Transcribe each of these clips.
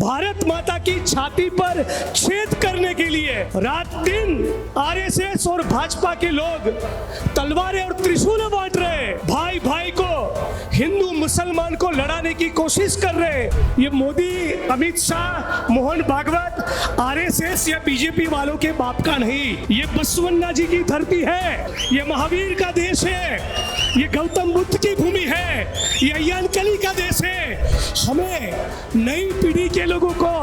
भारत माता की छाती पर छेद करने के लिए रात दिन आरएसएस और भाजपा के लोग तलवारें और त्रिशूल बांट रहे, भाई भाई को, हिंदू मुसलमान को लड़ाने की कोशिश कर रहे। ये मोदी, अमित शाह, मोहन भागवत आरएसएस या बीजेपी वालों के बाप का नहीं, ये बसवन्ना जी की धरती है, ये महावीर का देश है, ये गौतम बुद्ध की भूमि है, ये अय्यानकली का देश है। हमें नई पीढ़ी के लोगों को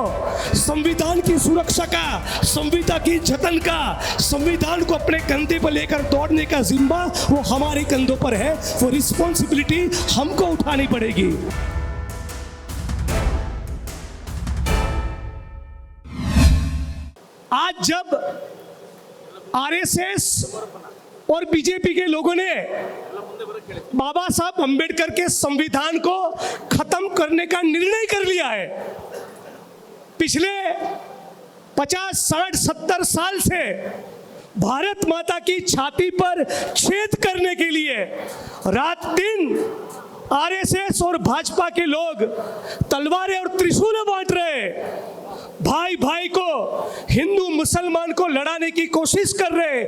संविधान की सुरक्षा का, संविधान की जतन का, संविधान को अपने कंधे पर लेकर दौड़ने का जिम्मा वो हमारे कंधों पर है। वो रिस्पॉन्सिबिलिटी हमको उठानी पड़ेगी। आज जब आरएसएस और बीजेपी के लोगों ने बाबा साहब अंबेडकर के संविधान को खत्म करने का निर्णय कर लिया है, पिछले 50, 60, 70 साल से भारत माता की छाती पर छेद करने के लिए रात दिन आरएसएस और भाजपा के लोग तलवारें और त्रिशूल बांट रहे, भाई भाई को, हिंदू मुसलमान को लड़ाने की कोशिश कर रहे।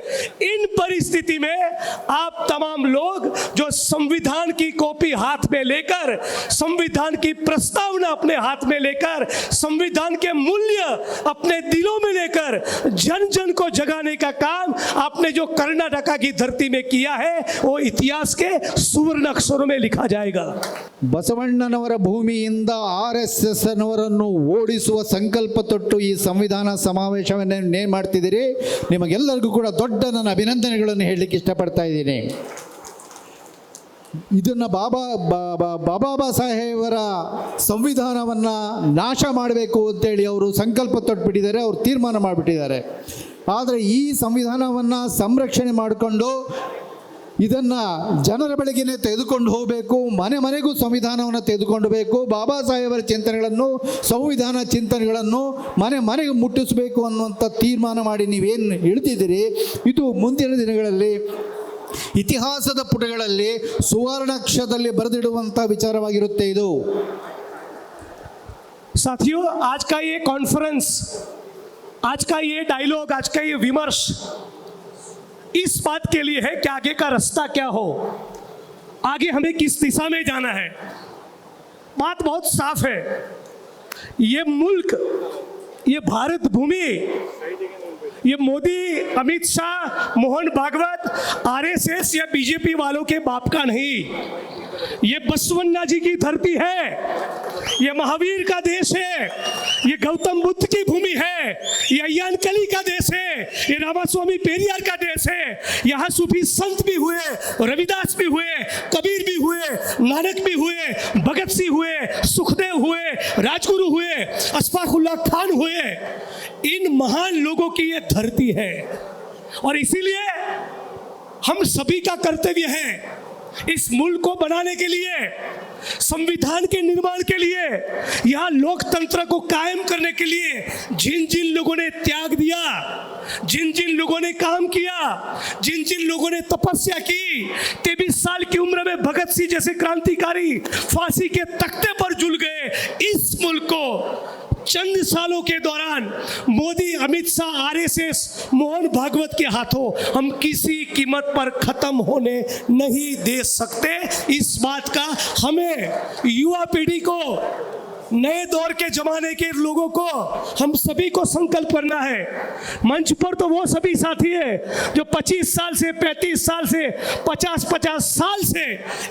इन परिस्थिति में आप तमाम लोग जो संविधान की कॉपी हाथ में लेकर, संविधान की प्रस्तावना अपने हाथ में लेकर, संविधान के मूल्य अपने दिलों में लेकर जन जन को जगाने का काम आपने जो कर्नाटका की धरती में किया है, वो इतिहास के सुवर्ण अक्षरों में लिखा जाएगा। ಬಸವಣ್ಣನವರ ಭೂಮಿಯಿಂದ ಆರ್ಎಸ್ಎಸ್ ನವರನ್ನು ಓಡಿಸುವ ಸಂಕಲ್ಪ ತೊಟ್ಟು ಈ ಸಂವಿಧಾನ ಸಮಾವೇಶವನ್ನು ಮಾಡ್ತಿದ್ದೀರಿ. ನಿಮಗೆಲ್ಲರಿಗೂ ಕೂಡ ದೊಡ್ಡ ನನ್ನ ಅಭಿನಂದನೆಗಳನ್ನು ಹೇಳಲಿಕ್ಕೆ ಇಷ್ಟಪಡ್ತಾ ಇದ್ದೀನಿ. ಇದನ್ನು ಬಾಬಾ ಸಾಹೇಬರ ಸಂವಿಧಾನವನ್ನು ನಾಶ ಮಾಡಬೇಕು ಅಂತೇಳಿ ಅವರು ಸಂಕಲ್ಪ ತೊಟ್ಬಿಟ್ಟಿದ್ದಾರೆ, ಅವರು ತೀರ್ಮಾನ ಮಾಡಿಬಿಟ್ಟಿದ್ದಾರೆ. ಆದರೆ ಈ ಸಂವಿಧಾನವನ್ನು ಸಂರಕ್ಷಣೆ ಮಾಡಿಕೊಂಡು ಇದನ್ನು ಜನರ ಬಳಿಗೆ ತೆಗೆದುಕೊಂಡು ಹೋಗಬೇಕು, ಮನೆ ಮನೆಗೂ ಸಂವಿಧಾನವನ್ನು ತೆಗೆದುಕೊಂಡು ಬೇಕು, ಬಾಬಾ ಸಾಹೇಬರ ಚಿಂತನೆಗಳನ್ನು, ಸಂವಿಧಾನ ಚಿಂತನೆಗಳನ್ನು ಮನೆ ಮನೆಗೆ ಮುಟ್ಟಿಸಬೇಕು ಅನ್ನುವಂಥ ತೀರ್ಮಾನ ಮಾಡಿ ನೀವೇನು ಹೇಳ್ತಿದ್ದೀರಿ, ಇದು ಮುಂದಿನ ದಿನಗಳಲ್ಲಿ ಇತಿಹಾಸದ ಪುಟಗಳಲ್ಲಿ ಸುವರ್ಣಾಕ್ಷರದಲ್ಲಿ ಬರೆದಿಡುವಂಥ ವಿಚಾರವಾಗಿರುತ್ತೆ ಇದು. साथियों, आज का ये कॉन्फ्रेंस, आज का ये डायलॉग, आज का ये विमर्श इस बात के लिए है कि आगे का रास्ता क्या हो, आगे हमें किस दिशा में जाना है। बात बहुत साफ है, ये मुल्क, ये भारत भूमि, ये मोदी, अमित शाह, मोहन भागवत आरएसएस या बीजेपी वालों के बाप का नहीं, ये बसवन्ना जी की धरती है, ये महावीर का देश है, ये गौतम बुद्ध की भूमि है, ये अय्यानकली का देश है, ये रामास्वामी पेरियार का देश है। यहाँ सूफी संत भी हुए, रविदास भी हुए, कबीर भी हुए, नानक भी हुए, भगत सिंह हुए, सुखदेव हुए, राजगुरु हुए, अशफाकुल्लाह खान हुए। इन महान लोगों की ये धरती है और इसीलिए हम सभी का कर्तव्य है इस मुल्क को बनाने के लिए, संविधान के निर्माण के लिए, यहाँ लोकतंत्र को कायम करने के लिए जिन जिन लोगों ने त्याग दिया, जिन जिन लोगों ने काम किया, जिन जिन लोगों ने तपस्या की, 23 साल की उम्र में भगत सिंह जैसे क्रांतिकारी फांसी के तख्ते पर झूल गए, इस मुल्क को चंद सालों के दौरान मोदी, अमित शाह, आरएसएस, मोहन भागवत के हाथों हम किसी कीमत पर खत्म होने नहीं दे सकते। इस बात का हमें युवा पीढ़ी को, नए दौर के जमाने के लोगों को, हम सभी को संकल्प करना है। मंच पर तो वो सभी साथी है जो 25 साल से, 35 साल से, 50 साल से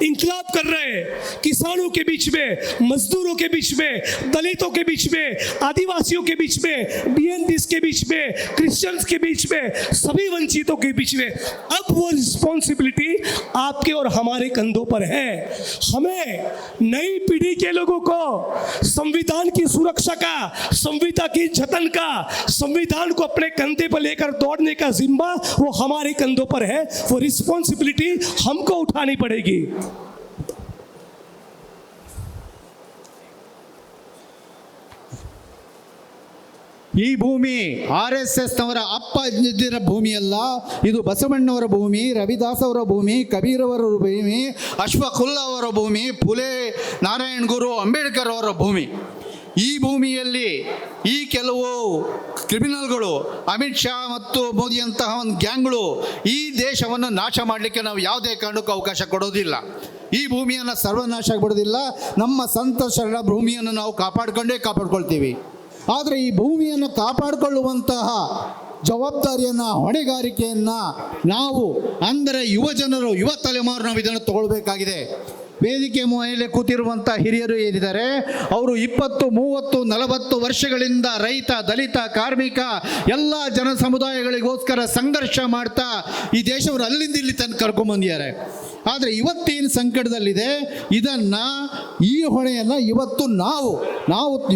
इंकलाब कर रहे हैं, किसानों के बीच में, मजदूरों के बीच में, दलितों के बीच में, आदिवासियों के बीच में, बीएनबीस के बीच में, क्रिश्चियंस के बीच में, सभी वंचितों के बीच में। अब वो रिस्पॉन्सिबिलिटी आपके और हमारे कंधों पर है। हमें नई पीढ़ी के लोगों को संविधान की सुरक्षा का, संविधान की जतन का, संविधान को अपने कंधे पर लेकर दौड़ने का जिम्मा वो हमारे कंधों पर है। वो रिस्पॉन्सिबिलिटी हमको उठानी पड़ेगी। ಈ ಭೂಮಿ ಆರ್ಎಸ್ಎಸ್ ನವರ ಅಪ್ಪ ಅಜ್ಜಿಯರ ಭೂಮಿಯಲ್ಲ, ಇದು ಬಸವಣ್ಣವರ ಭೂಮಿ, ರವಿದಾಸ್ ಅವರ ಭೂಮಿ, ಕಬೀರ್ ಅವರ ಭೂಮಿ, ಅಶ್ಫಾಕುಲ್ಲಾ ಅವರ ಭೂಮಿ, ಫುಲೆ ನಾರಾಯಣ್ ಗುರು, ಅಂಬೇಡ್ಕರ್ ಅವರ ಭೂಮಿ. ಈ ಭೂಮಿಯಲ್ಲಿ ಈ ಕೆಲವು ಕ್ರಿಮಿನಲ್ಗಳು, ಅಮಿತ್ ಶಾ ಮತ್ತು ಮೋದಿಯಂತಹ ಒಂದು ಗ್ಯಾಂಗ್ಗಳು ಈ ದೇಶವನ್ನು ನಾಶ ಮಾಡಲಿಕ್ಕೆ ನಾವು ಯಾವುದೇ ಕಾರಣಕ್ಕೂ ಅವಕಾಶ ಕೊಡೋದಿಲ್ಲ. ಈ ಭೂಮಿಯನ್ನು ಸರ್ವನಾಶ ಬಿಡೋದಿಲ್ಲ. ನಮ್ಮ ಸಂತ ಶರಣ ಭೂಮಿಯನ್ನು ನಾವು ಕಾಪಾಡ್ಕೊಳ್ತೀವಿ. ಆದರೆ ಈ ಭೂಮಿಯನ್ನು ಕಾಪಾಡಿಕೊಳ್ಳುವಂತಹ ಜವಾಬ್ದಾರಿಯನ್ನು, ಹೊಣೆಗಾರಿಕೆಯನ್ನು ನಾವು ಅಂದರೆ ಯುವ ತಲೆಮಾರು ನಾವು ಇದನ್ನು ತಗೊಳ್ಬೇಕಾಗಿದೆ. ವೇದಿಕೆ ಮೇಲೆ ಕೂತಿರುವಂಥ ಹಿರಿಯರು ಏನಿದ್ದಾರೆ ಅವರು 20, 30, 40 ವರ್ಷಗಳಿಂದ ರೈತ, ದಲಿತ, ಕಾರ್ಮಿಕ ಎಲ್ಲ ಜನ ಸಮುದಾಯಗಳಿಗೋಸ್ಕರ ಸಂಘರ್ಷ ಮಾಡ್ತಾ ಈ ದೇಶವನ್ನು ಅಲ್ಲಿಂದ ಇಲ್ಲಿ ತನಕ ಕರ್ಕೊಂಬಂದಿದ್ದಾರೆ. ಆದರೆ ಇವತ್ತೇನು ಸಂಕಟದಲ್ಲಿದೆ, ಇದನ್ನು ಈ ಹೊಣೆಯನ್ನು ಇವತ್ತು ನಾವು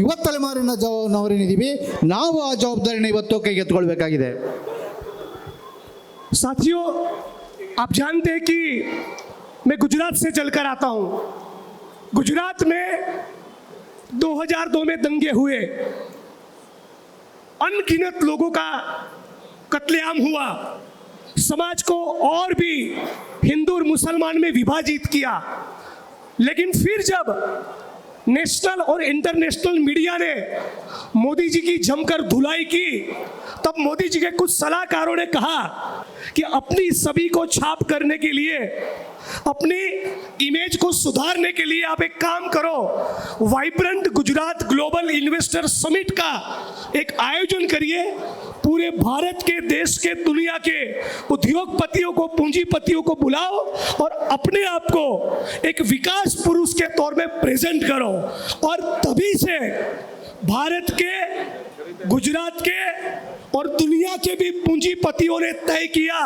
ಯುವ ತಲೆಮಾರಿನ ನಾವೇನಿದ್ದೀವಿ ನಾವು ಆ ಜವಾಬ್ದಾರಿನ ಇವತ್ತು ಕೈಗೆತ್ತಿಕೊಳ್ಬೇಕಾಗಿದೆ. साथियों, आप जानते हैं कि मैं गुजरात से चलकर आता हूं. गुजरात में 2002 में दंगे हुए, अनगिनत लोगों का कत्लेआम हुआ, समाज को और भी हिंदू और मुसलमान में विभाजित किया. लेकिन फिर जब नेशनल और इंटरनेशनल मीडिया ने मोदी जी की जमकर धुलाई की, तब मोदी जी के कुछ सलाहकारों ने कहा कि अपनी छवि को छाप करने के लिए, अपनी इमेज को सुधारने के लिए आप एक काम करो, vibrant Gujarat global investor summit का एक आयोजन करिए. पूरे भारत के, देश के, दुनिया के उद्योगपतियों को, पूंजीपतियों को बुलाओ और अपने आप को एक विकास पुरुष के तौर में प्रेजेंट करो. और तभी से भारत के, गुजरात के और दुनिया के भी पूंजीपतियों ने तय किया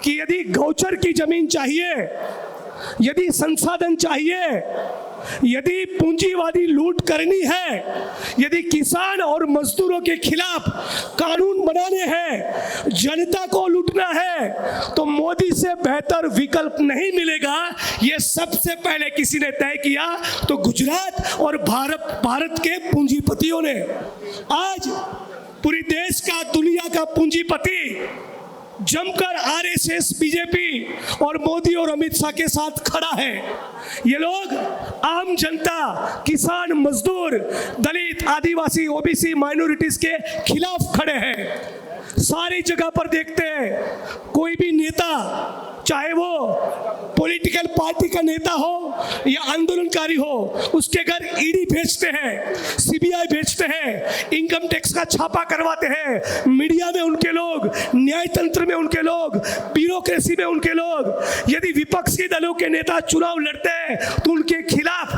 कि यदि गौचर की जमीन चाहिए, यदि संसाधन चाहिए, यदि पूंजीवादी लूट करनी है, यदि किसान और मजदूरों के खिलाफ कानून बनाने हैं, जनता को लूटना है, तो मोदी से बेहतर विकल्प नहीं मिलेगा. ये सबसे पहले किसी ने तय किया तो गुजरात और भारत के पूंजीपतियों ने. आज पूरी देश का, दुनिया का पूंजीपति जमकर आरएसएस, बीजेपी और मोदी और अमित शाह के साथ खड़ा है. ये लोग आम जनता, किसान, मजदूर, दलित, आदिवासी, ओबीसी, माइनॉरिटीज के खिलाफ खड़े हैं. सारी जगह पर देखते हैं कोई भी नेता, चाहे वो पॉलिटिकल पार्टी का नेता हो या आंदोलनकारी हो, उसके घर ईडी भेजते हैं, सीबीआई भेजते हैं, इनकम टैक्स का छापा करवाते हैं, मीडिया में उनके लोग, न्याय तंत्र में उनके लोग, ब्यूरोक्रेसी में उनके लोग. यदि विपक्षी दलों के नेता चुनाव लड़ते हैं तो उनके खिलाफ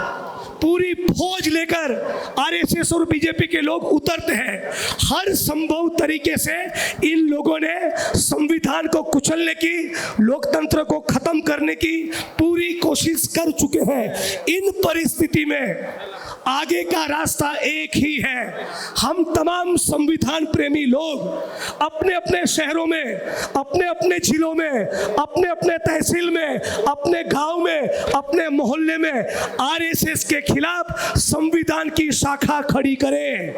पूरी फौज लेकर आरएसएस और बीजेपी के लोग उतरते हैं. हर संभव तरीके से इन लोगों ने संविधान को कुचलने की, लोकतंत्र को खत्म करने की पूरी कोशिश कर चुके हैं. इन परिस्थिति में आगे का रास्ता एक ही है. हम तमाम संविधान प्रेमी लोग अपने अपने शहरों में, अपने अपने जिलों में, अपने अपने तहसील में, अपने गांव में, अपने मोहल्ले में आरएसएस के खिलाफ संविधान की शाखा खड़ी करें,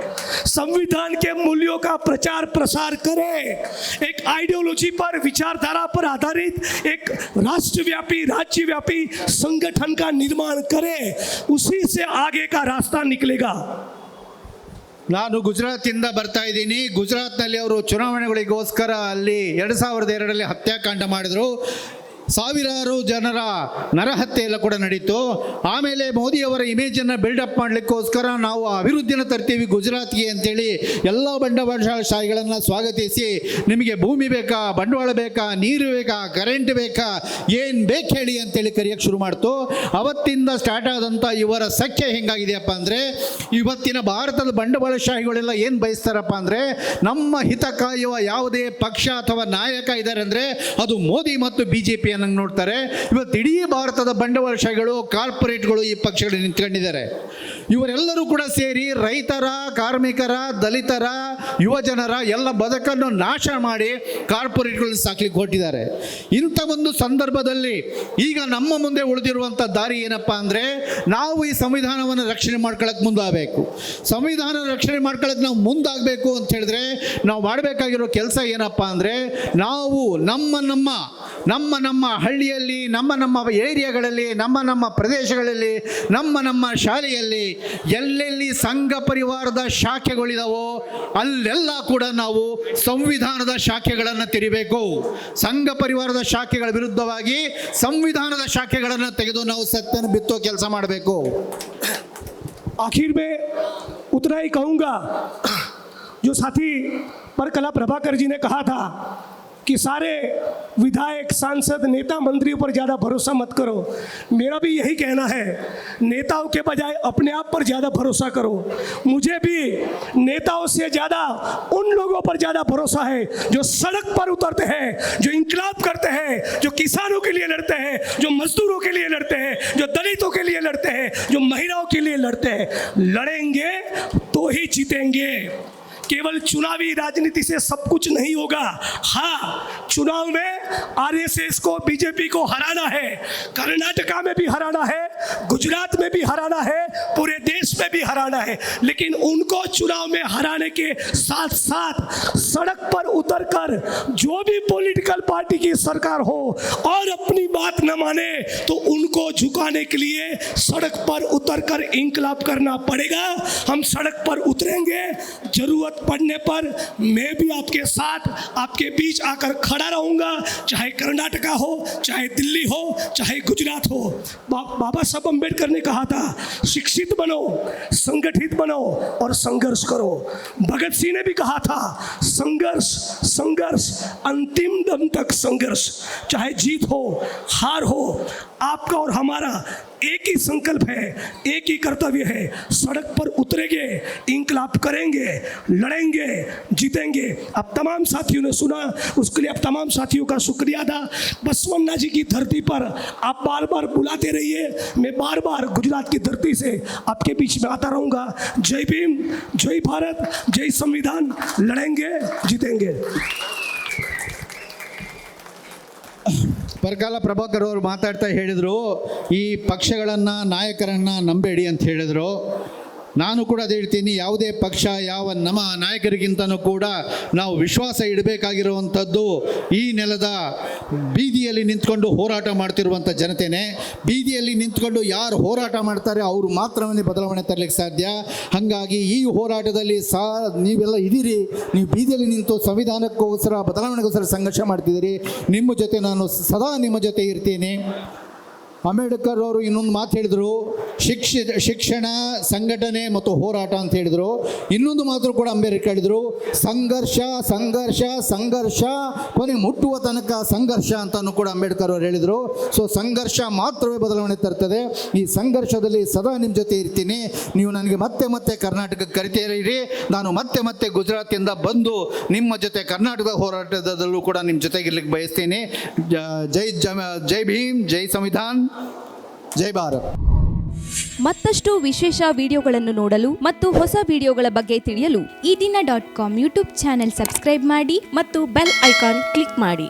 संविधान के मूल्यों का प्रचार प्रसार करें, एक आइडियोलॉजी पर, विचारधारा पर आधारित एक राष्ट्रव्यापी, राज्यव्यापी संगठन का निर्माण करें. उसी से आगे का रास्ता निकलेगा. ನಾನು ಗುಜರಾತಿಂದ ಬರ್ತಾ ಇದ್ದೀನಿ. ಗುಜರಾತ್ನಲ್ಲಿ ಅವರು ಚುನಾವಣೆಗಳಿಗೋಸ್ಕರ ಅಲ್ಲಿ 2002ರಲ್ಲಿ ಹತ್ಯಾಕಾಂಡ ಮಾಡಿದ್ರು. ಸಾವಿರಾರು ಜನರ ನರಹತ್ಯೆ ಎಲ್ಲ ಕೂಡ ನಡೀತು. ಆಮೇಲೆ ಮೋದಿಯವರ ಇಮೇಜನ್ನು ಬಿಲ್ಡಪ್ ಮಾಡಲಿಕ್ಕೋಸ್ಕರ ನಾವು ಅಭಿವೃದ್ಧಿನ ತರ್ತೀವಿ ಗುಜರಾತ್ಗೆ ಅಂತೇಳಿ ಎಲ್ಲ ಬಂಡವಾಳಶಾಹಿಗಳನ್ನು ಸ್ವಾಗತಿಸಿ, ನಿಮಗೆ ಭೂಮಿ ಬೇಕಾ, ಬಂಡವಾಳ ಬೇಕಾ, ನೀರು ಬೇಕಾ, ಕರೆಂಟ್ ಬೇಕಾ, ಏನು ಬೇಕು ಹೇಳಿ ಅಂತೇಳಿ ಕರೆಯೋಕ್ಕೆ ಶುರು ಮಾಡ್ತು. ಅವತ್ತಿಂದ ಸ್ಟಾರ್ಟ್ ಆದಂಥ ಇವರ ಸಖ್ಯ ಹೆಂಗಾಗಿದೆಯಪ್ಪ ಅಂದರೆ, ಇವತ್ತಿನ ಭಾರತದ ಬಂಡವಾಳಶಾಹಿಗಳೆಲ್ಲ ಏನು ಬಯಸ್ತಾರಪ್ಪ ಅಂದರೆ, ನಮ್ಮ ಹಿತ ಕಾಯುವ ಯಾವುದೇ ಪಕ್ಷ ಅಥವಾ ನಾಯಕ ಇದ್ದಾರೆ ಅಂದರೆ ಅದು ಮೋದಿ ಮತ್ತು BJP ಅನ್ನಂಗೆ ನೋಡ್ತಾರೆ. ಇವತ್ತು ಇಡೀ ಭಾರತದ ಬಂಡವಾಳಶಾಹಿಗಳು, ಕಾರ್ಪೊರೇಟ್ಗಳು ಈ ಪಕ್ಷಗಳು ನಿಂತ್ಕೊಂಡಿದ್ದಾರೆ. ಇವರೆಲ್ಲರೂ ಕೂಡ ಸೇರಿ ರೈತರ, ಕಾರ್ಮಿಕರ, ದಲಿತರ, ಯುವಜನರ ಎಲ್ಲ ಬದುಕನ್ನು ನಾಶ ಮಾಡಿ ಕಾರ್ಪೊರೇಟ್ಗಳನ್ನ ಸಾಕ್ಲಿಕ್ಕೆ ಹೊರಟಿದ್ದಾರೆ. ಇಂಥ ಒಂದು ಸಂದರ್ಭದಲ್ಲಿ ಈಗ ನಮ್ಮ ಮುಂದೆ ಉಳಿದಿರುವಂಥ ದಾರಿ ಏನಪ್ಪ ಅಂದರೆ, ನಾವು ಈ ಸಂವಿಧಾನವನ್ನು ರಕ್ಷಣೆ ಮಾಡ್ಕೊಳ್ಳೋಕೆ ಮುಂದಾಗಬೇಕು. ಸಂವಿಧಾನ ರಕ್ಷಣೆ ಮಾಡ್ಕೊಳ್ಳೋಕೆ ನಾವು ಮುಂದಾಗಬೇಕು ಅಂತ ಹೇಳಿದ್ರೆ ನಾವು ಮಾಡಬೇಕಾಗಿರೋ ಕೆಲಸ ಏನಪ್ಪ ಅಂದರೆ, ನಾವು ನಮ್ಮ ನಮ್ಮ ಹಳ್ಳಿಯಲ್ಲಿ, ನಮ್ಮ ಏರಿಯಾಗಳಲ್ಲಿ, ನಮ್ಮ ಪ್ರದೇಶಗಳಲ್ಲಿ, ನಮ್ಮ ಶಾಲೆಯಲ್ಲಿ ಎಲ್ಲೆಲ್ಲಿ ಸಂಘ ಪರಿವಾರದ ಶಾಖೆಗಳಿದಾವೋ ಅಲ್ಲೆಲ್ಲ ಕೂಡ ನಾವು ಸಂವಿಧಾನದ ಶಾಖೆಗಳನ್ನು ತೆರಿಬೇಕು. ಸಂಘ ಪರಿವಾರದ ಶಾಖೆಗಳ ವಿರುದ್ಧವಾಗಿ ಸಂವಿಧಾನದ ಶಾಖೆಗಳನ್ನು ತೆಗೆದು ನಾವು ಸತ್ಯನ ಬಿತ್ತೋ ಕೆಲಸ ಮಾಡಬೇಕು. आखिर में उतना ही कहूँगा, जो साथी परकला प्रभाकर जी ने कहा था कि सारे विधायक, सांसद, नेता, मंत्रियों पर ज़्यादा भरोसा मत करो। मेरा भी यही कहना है, नेताओं के बजाय अपने आप पर ज़्यादा भरोसा करो। मुझे भी नेताओं से ज़्यादा उन लोगों पर ज़्यादा भरोसा है जो सड़क पर उतरते हैं, जो इंकलाब करते हैं, जो किसानों के लिए लड़ते हैं, जो मजदूरों के लिए लड़ते हैं, जो दलितों के लिए लड़ते हैं, जो महिलाओं के लिए लड़ते हैं। लड़ेंगे तो ही जीतेंगे। केवल चुनावी राजनीति से सब कुछ नहीं होगा। हाँ, चुनाव में आरएसएस को, बीजेपी को हराना है, कर्नाटका में भी हराना है, गुजरात में भी हराना है, पूरे देश में भी हराना है। लेकिन उनको चुनाव में हराने के साथ साथ सड़क पर उतरकर जो भी पॉलिटिकल पार्टी की सरकार हो और अपनी बात न माने तो उनको झुकाने के लिए सड़क पर उतरकर इंकलाब करना पड़ेगा। हम सड़क पर उतरेंगे, जरूरत पड़ने पर मैं भी आपके साथ, आपके बीच आकर खड़ा रहूंगा, चाहे कर्नाटका हो, चाहे दिल्ली हो, चाहे गुजरात हो। बाबा साहब अम्बेडकर ने कहा था, शिक्षित बनो, संगठित बनो और संघर्ष करो। भगत सिंह ने भी कहा था, संघर्ष संघर्ष अंतिम दम तक संघर्ष। चाहे जीत हो, हार हो, आपका और हमारा एक ही संकल्प है, एक ही कर्तव्य है, सड़क पर उतरेंगे, इंकलाब करेंगे, लड़ेंगे, जीतेंगे। अब तमाम साथियों ने सुना, उसके लिए अब तमाम साथियों का शुक्रिया अदा। बसवन्ना जी की धरती पर आप बार बार बुलाते रहिए, मैं बार बार गुजरात की धरती से आपके बीच में आता रहूँगा। जय भीम, जय भारत, जय संविधान। लड़ेंगे, जीतेंगे। ಪರಕಾಲ ಪ್ರಭಾಕರ್ ಅವರು ಮಾತಾಡ್ತಾ ಹೇಳಿದರು, ಈ ಪಕ್ಷಗಳನ್ನು, ನಾಯಕರನ್ನು ನಂಬೇಡಿ ಅಂತ ಹೇಳಿದರು. ನಾನು ಕೂಡ ಅದು ಹೇಳ್ತೀನಿ, ಯಾವುದೇ ಪಕ್ಷ, ಯಾವ ನಮ್ಮ ನಾಯಕರಿಗಿಂತನೂ ಕೂಡ ನಾವು ವಿಶ್ವಾಸ ಇಡಬೇಕಾಗಿರುವಂಥದ್ದು ಈ ನೆಲದ ಬೀದಿಯಲ್ಲಿ ನಿಂತ್ಕೊಂಡು ಹೋರಾಟ ಮಾಡ್ತಿರುವಂಥ ಜನತೆನೇ. ಬೀದಿಯಲ್ಲಿ ನಿಂತ್ಕೊಂಡು ಯಾರು ಹೋರಾಟ ಮಾಡ್ತಾರೆ ಅವರು ಮಾತ್ರವೇ ಬದಲಾವಣೆ ತರಲಿಕ್ಕೆ ಸಾಧ್ಯ. ಹಾಗಾಗಿ ಈ ಹೋರಾಟದಲ್ಲಿ ನೀವೆಲ್ಲ ಇದ್ದೀರಿ, ನೀವು ಬೀದಿಯಲ್ಲಿ ನಿಂತು ಸಂವಿಧಾನಕ್ಕೋಸ್ಕರ, ಬದಲಾವಣೆಗೋಸ್ಕರ ಸಂಘರ್ಷ ಮಾಡ್ತಿದ್ದೀರಿ. ನಿಮ್ಮ ಜೊತೆ ನಾನು ಸದಾ ನಿಮ್ಮ ಜೊತೆ ಇರ್ತೀನಿ. ಅಂಬೇಡ್ಕರ್ ಅವರು ಇನ್ನೊಂದು ಮಾತು ಹೇಳಿದರು, ಶಿಕ್ಷಣ, ಸಂಘಟನೆ ಮತ್ತು ಹೋರಾಟ ಅಂತ ಹೇಳಿದರು. ಇನ್ನೊಂದು ಮಾತು ಕೂಡ ಅಂಬೇಡ್ಕರ್ ಹೇಳಿದರು, ಸಂಘರ್ಷ ಸಂಘರ್ಷ ಸಂಘರ್ಷ, ಕೊನೆ ಮುಟ್ಟುವ ತನಕ ಸಂಘರ್ಷ ಅಂತಲೂ ಕೂಡ ಅಂಬೇಡ್ಕರ್ ಅವರು ಹೇಳಿದರು. ಸೊ ಸಂಘರ್ಷ ಮಾತ್ರವೇ ಬದಲಾವಣೆ ತರ್ತದೆ. ಈ ಸಂಘರ್ಷದಲ್ಲಿ ಸದಾ ನಿಮ್ಮ ಜೊತೆ ಇರ್ತೀನಿ. ನೀವು ನನಗೆ ಮತ್ತೆ ಮತ್ತೆ ಕರ್ನಾಟಕಕ್ಕೆ ಕರಿತೀರಿ, ನಾನು ಮತ್ತೆ ಮತ್ತೆ ಗುಜರಾತಿಂದ ಬಂದು ನಿಮ್ಮ ಜೊತೆ ಕರ್ನಾಟಕದ ಹೋರಾಟದಲ್ಲೂ ಕೂಡ ನಿಮ್ಮ ಜೊತೆಗಿರ್ಲಿಕ್ಕೆ ಬಯಸ್ತೀನಿ. ಜೈ ಭೀಮ್, ಜೈ ಸಂವಿಧಾನ್, ಜೈ ಭಾರತ್. ಮತ್ತಷ್ಟು ವಿಶೇಷ ವಿಡಿಯೋಗಳನ್ನು ನೋಡಲು ಮತ್ತು ಹೊಸ ವಿಡಿಯೋಗಳ ಬಗ್ಗೆ ತಿಳಿಯಲು ಈ ದಿನ .com ಯೂಟ್ಯೂಬ್ ಚಾನೆಲ್ ಸಬ್ಸ್ಕ್ರೈಬ್ ಮಾಡಿ ಮತ್ತು ಬೆಲ್ ಐಕಾನ್ ಕ್ಲಿಕ್ ಮಾಡಿ.